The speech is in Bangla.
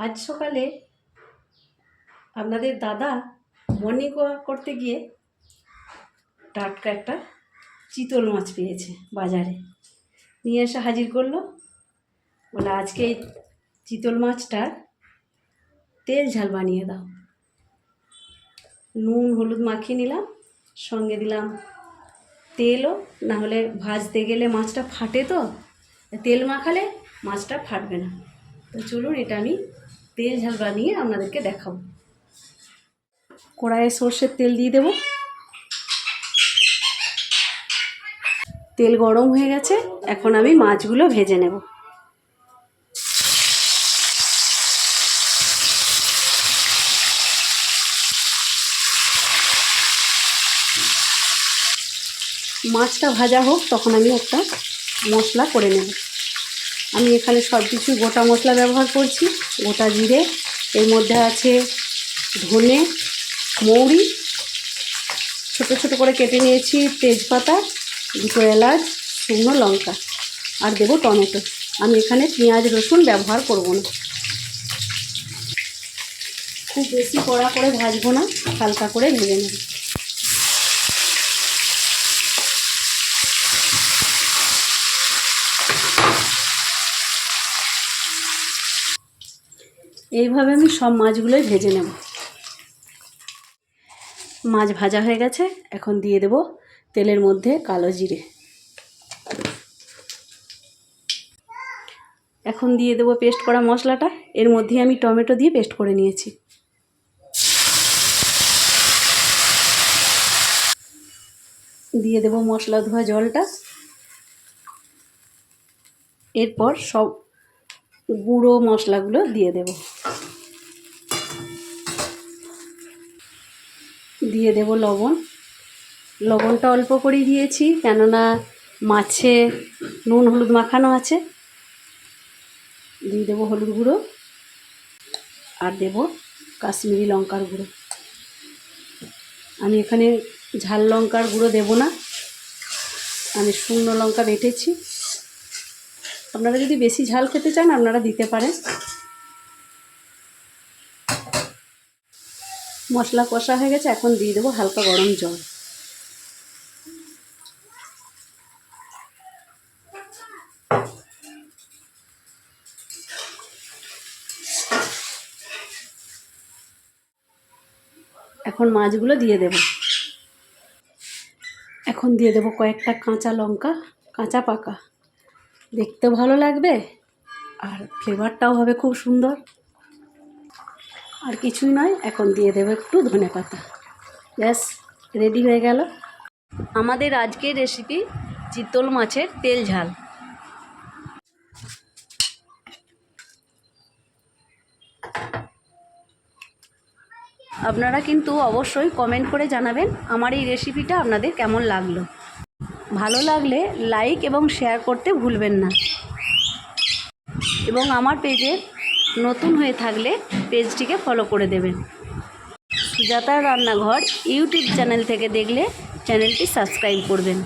আজ সকালে আপনাদের দাদা মর্নিং ওয়াক করতে গিয়ে টাটকা একটা চিতল মাছ পেয়েছে বাজারে, নিয়ে এসে হাজির করলো। বলে আজকে এই চিতল মাছটার তেল ঝাল বানিয়ে দাও। নুন হলুদ মাখিয়ে নিলাম, সঙ্গে দিলাম তেলও, না হলে ভাজতে গেলে মাছটা ফাটে, তো তেল মাখালে মাছটা ফাটবে না। তো চলুন এটা আমি তেল ঝাল বানিয়ে আপনাদেরকে দেখাবো। কড়াইয়ে সর্ষের তেল দিয়ে দেব। তেল গরম হয়ে গেছে, এখন আমি মাছগুলো ভেজে নেব। মাছটা ভাজা হোক, তখন আমি একটা মশলা করে নেব। আমি এখানে সব কিছু গোটা মশলা ব্যবহার করছি। গোটা জিরে, এর মধ্যে আছে ধনে, মৌরি, ছোট ছোট করে কেটে নিয়েছি তেজপাতা, দুটো এলাচ, শুকনো লঙ্কা, আর দেবো টমেটো। আমি এখানে পেঁয়াজ রসুন ব্যবহার করব না। খুব বেশি কড়া করে ভাজবো না, হালকা করে ভেজে নেব। এইভাবে আমি সব মাছগুলোই ভেজে নেব। মাছ ভাজা হয়ে গেছে, এখন দিয়ে দেব তেলের মধ্যে কালো জিরে। এখন দিয়ে দেব পেস্ট করা মশলাটা। এর মধ্যে আমি টমেটো দিয়ে পেস্ট করে নিয়েছি। দিয়ে দেব মশলা ধোয়া জলটা। এরপর সব গুঁড়ো মশলাগুলো দিয়ে দেব। দিয়ে দেব লবণ। লবণটা অল্প করেই দিয়েছি, কেননা মাছে নুন হলুদ মাখানো আছে। দিয়ে দেব হলুদ গুঁড়ো, আর দেব কাশ্মীরি লঙ্কার গুঁড়ো। আমি এখানে ঝাল লঙ্কার গুঁড়ো দেব না, আমি শুকনো লঙ্কা বেটেছি। আপনারা যদি বেশি ঝাল খেতে চান আপনারা দিতে পারেন। মশলা কষা হয়ে গেছে, এখন দিয়ে দেবো হালকা গরম জল। এখন মাছগুলো দিয়ে দেব। এখন দিয়ে দেব কয়েকটা কাঁচা লঙ্কা, কাঁচা পাকা। দেখতেও ভালো লাগবে আর ফ্লেভারটাও হবে খুব সুন্দর। আর কিছুই নয়, এখন দিয়ে দেবো একটু ধনেপাতা। ব্যাস, রেডি হয়ে গেল আমাদের আজকের রেসিপি চিতল মাছের তেল ঝাল। আপনারা কিন্তু অবশ্যই কমেন্ট করে জানাবেন আমার এই রেসিপিটা আপনাদের কেমন লাগলো। ভালো লাগলে লাইক এবং শেয়ার করতে ভুলবেন না। এবং আমার পেজে নতুন হয়ে থাকলে পেজটিকে ফলো করে দেবেন। সুজাতার রান্নাঘর ইউটিউব চ্যানেল থেকে দেখলে চ্যানেলটি সাবস্ক্রাইব করবেন।